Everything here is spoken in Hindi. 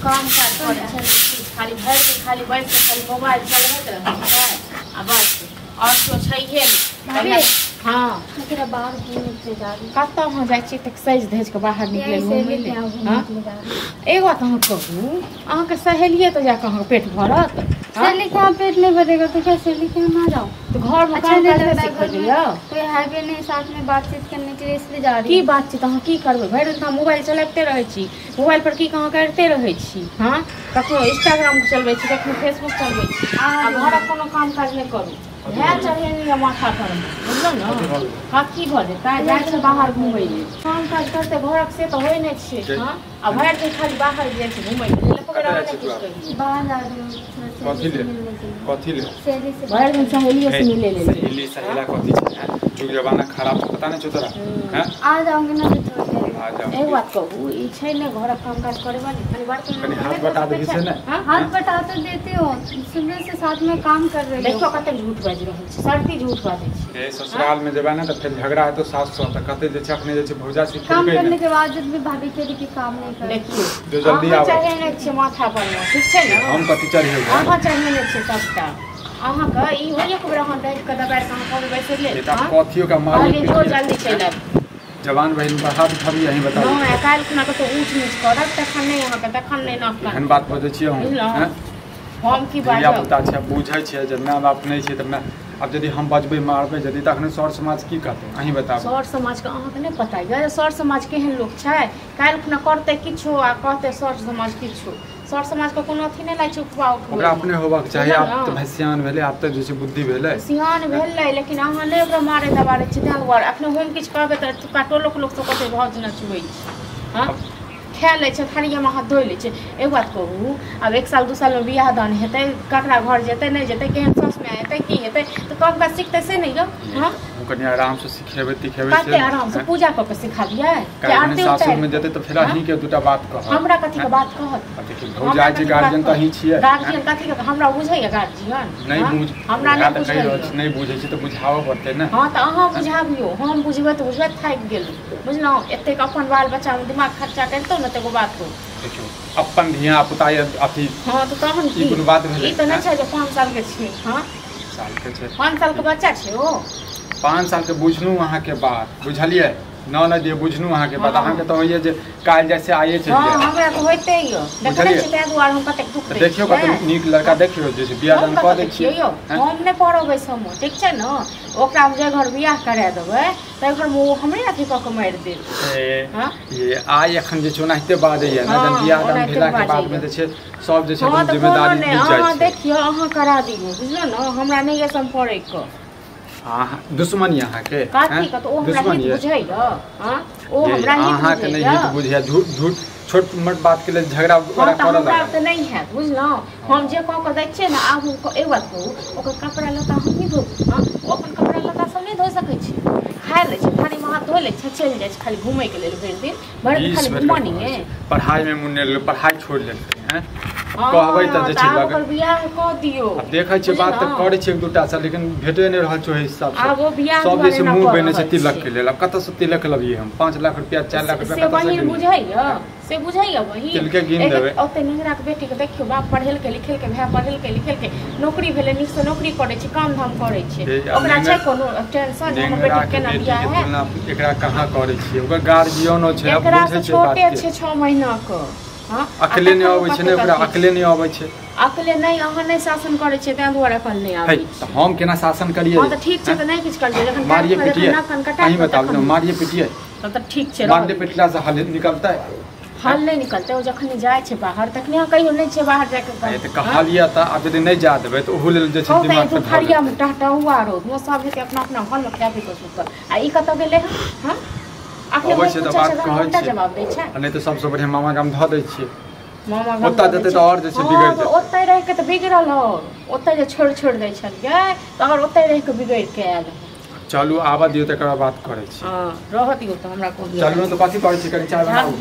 काम काज करे छै खाली भर दिन खाली बैठ के खाली मोबाइल चलबैत रहै छै आ बस और तो छैहे नहीं। हां तेरा बाहर घूमने से जा रही कत्ता हम जाय छी तक सज धज के बाहर निकले घूमे ले। हां एगो बात हम कहू अहाँ के सहेलिए तो जाके अहाँ पेट भरत सहेली का पेट नहीं भरेगा तो क्या सहेली के ना जाओ तो घर में काम करके सीख लियो। कोई है भी नहीं साथ में बातचीत करने के लिए इसलिए जा रही की बातचीत अहाँ की करबै भरि दिन मोबाइल चलाते रहै छी मोबाइल पर की कहाँ करते रहै छी। हां कखनो इंस्टाग्राम चलबै छी कखनो फेसबुक चलबै छी आ घर कोनो काम काज नहीं करू है चढ़े नहीं माथा पर बुझलो न हां की भ जेता जाय छै बाहर घुमै ले काम काज करते घरक से तो होय नहीं छै। हां आ भरि दिन खाली बाहर जाय छै घुमै ले पकड़ा नहीं किछ करी बाहर जा रही हूं कथी ले सहेली से भरि दिन सहेलियों से मिले ले सहेली सहेला कथी छै जुग जमाना खराब पता नहीं छौ तोरा हैं आ जाओगे ना तो थोड़ी देर आ जा एक बात कहू ई छै ने घरक काम काज करे वाली खाली बर्तन कनी हाथ बटा दे छै ने हाथ बटा तो देते हो सुबह से साथ में काम कर रहे हो देखो कते झूठ बाजि रहल छै सर्दी झूठ बाजै छै। ए ससुराल में जेबा ना त फिर झगड़ा है तो सास सौ त कते जे छै अपने जे छै भौजा से काम करने के बाद जब भी भाभी कह रही कि काम नहीं कर देखिए जो जल्दी अहाँ आवे चाहे ने छै माथा पर में ठीक छै ने हम कथी चढ़ियो अहाँ चाहे ने छै सबटा अहाँ के ई होइए के बेर अहाँ देख के दबाइ से अहाँ कहबै बैसे ले बेटा कथियो का मार अरे जो जल्दी चलब जवान बहन पर हाथ उठाबी यही बताओ हां काल खुना के तो ऊंच नीच करब तखन नहीं अहाँ के तखन नहीं नक एहन बात बजै छियै हम हैं हम की या बाजब पुता छै बुझै छै जे माय बाप नहीं छै त मैं अब यदि हम बजबै मारबै यदि तखने सर समाज की कहतै अहीं बताबू सर समाज के अहाँ के नहीं पता ये सर समाज केहन लोग छै काल खुना करते किछो आ कहते सर समाज किछो सर समाज के कोनो अथी नहीं लै छै उपवा ओकरा अपने होबाक चाही आब त भैसियान भेलै आब त जे छै बुद्धि भेलै सियान भेलै लेकिन अहाँ ले ओकरा मारे दबारे छै तें दुआरे अपने हम किछु कहबै त तुका टोलो के लोग सब कहते भौज न छुबै छै। हां खा ले छै थारिया में हाथ धोइ ले छै। एक बात कहू अब 1 साल 2 साल में बियाह दान हेतै ककरा घर जेतै नहीं जेतै केहन सास में हेतै की हेतै तो काम काज सिखतै से नहीं ग। हां कनी आराम से सिखेबै तिखेबै से कते आराम से पूजा क के सिखा दियै कि आरती सासुर में जेतै त फिर अहीं के दूटा बात कहत हमरा कथि के बात कहत देखिए भौजा जे गार्जियन त अहीं छियै गार्जियन कथि के हमरा बुझैया गार्जियन नहीं बुझ हमरा नहीं बुझैया नहीं बुझै छै त बुझाबो पड़तै ने। हां त अहाँ बुझाबियो हम बुझबै त बुझबै थाकि गेल बुझलौ एते अपन बाल बच्चा में दिमाग खर्चा करतौ न त एगो बात हो देखियो अपन धिया पुता अथी हां त तहन की कोनो बात भेलै ई त नहीं छै जे 5 साल के छै। हां साल के छै 5 साल के बच्चा छै ओ 5 साल के बुझनु अहाँ के बात बुझलिए न न जे बुझनु अहाँ के बात अहाँ के त होइए जे काल जैसे आइए चल हां हमरा तो होइते हियो देखै छी तै दुआर हम कते दुख दे देखियो कते नीक लड़का देखियो जे बियाह दान क दै छियै हम नै पढ़बै सम ठीक छै न ओकरा जे घर बियाह करा देबै तै घर में हमरे अथी क के मार दे। हां ये आइ एखन जे चुनाइते बाजैया न जब बियाह दान भेला के बाद में जे छै सब जे छै जिम्मेदारी बुझ जाइ छै। हां देखियो अहाँ करा दियौ बुझलो न हमरा नै ये सम पड़ै क हां दुश्मन यहां के काठी का तो ओ हमरा नहीं बुझैया। हां ओ हमरा नहीं अहाँ के नहीं हित बुझैया झूठ झूठ छोट मोट बात के लिए झगड़ा करा करल त नहीं है बुझलो हम जे क के दै छियै न आब एक बात कहू ओकर कपड़ा लत्ता हम नहीं धो। हां ओ अपन कपड़ा लत्ता सब नहीं धो सकै छी खा ले छै पानी में हाथ धो ले छै चल जाय छै खाली घूमै के लेल भरि दिन भरि खाली घुमानी है पढ़ाई में मुन्ने पढ़ाई छोड़ लेते हैं कहबै त जे छै लग ओकर बियाह क दियौ अब देखै छै बात त करै छै एक दूटा से लेकिन भेटे नहि रहल छै हिसाब से आब ओ बियाह सब जे छै मुंह बेने छै तिलक के लेल अब कत से तिलक लबिए हम 5 लाख रुपया 4 लाख रुपया कत से बुझैया से बुझैया वही तिल के गिन देबै ओते निहरा के बेटी के देखियो बाप पढ़ेल के लिखेल के भाई पढ़ेल के लिखेल के नौकरी भेले नीक से नौकरी करै छै काम धाम करै छै ओकरा छै कोनो टेंशन हमर बेटी केना बियाह है एकरा कहां करै छी ओकर गार्जियनो छै अब बुझै छै बात छोटे छै 6 महीना क। हां अकेले नहीं आबै छै ने ओकरा अकेले नहीं आबै छै अकेले नहीं अहाँ नहीं शासन करै छै तै दुआरे अपन नहीं आबै छै। त हम केना शासन करियै हां त ठीक छै त नहीं किछ करियै जखन मारिए पिटिए अहीं बताउ न मारिए पिटिए त ठीक छै मारने पिटला से हल निकलतै हल नहीं निकलते ओ जखन जाय छै बाहर तखने कहियो नहीं छै बाहर जाके त कहलिया त अब यदि नहीं जा देबै त ओहो लेल जे छै दिमाग पे थारिया में टहटहुआ रो वो सब हेते अपना अपना घर में खाए पी के सुत आ ई कत गेले हां अबै छै त बात कहै छै जवाब दै छै नहीं त सबसे बढ़िया मामा गाम ध दै छियै मामा ओता जते त और जे छै बिगड़ जाय ओतै रह के त बिगड़ल हो ओतै जे छोड़ दै छलियै त अगर ओतै रह के बिगड़ के आयल चलू आबा दियौ तकर बात करै छी। हां रह दियौ त हमरा को चलू त कथि करै छी कनी चाय बनाऊ।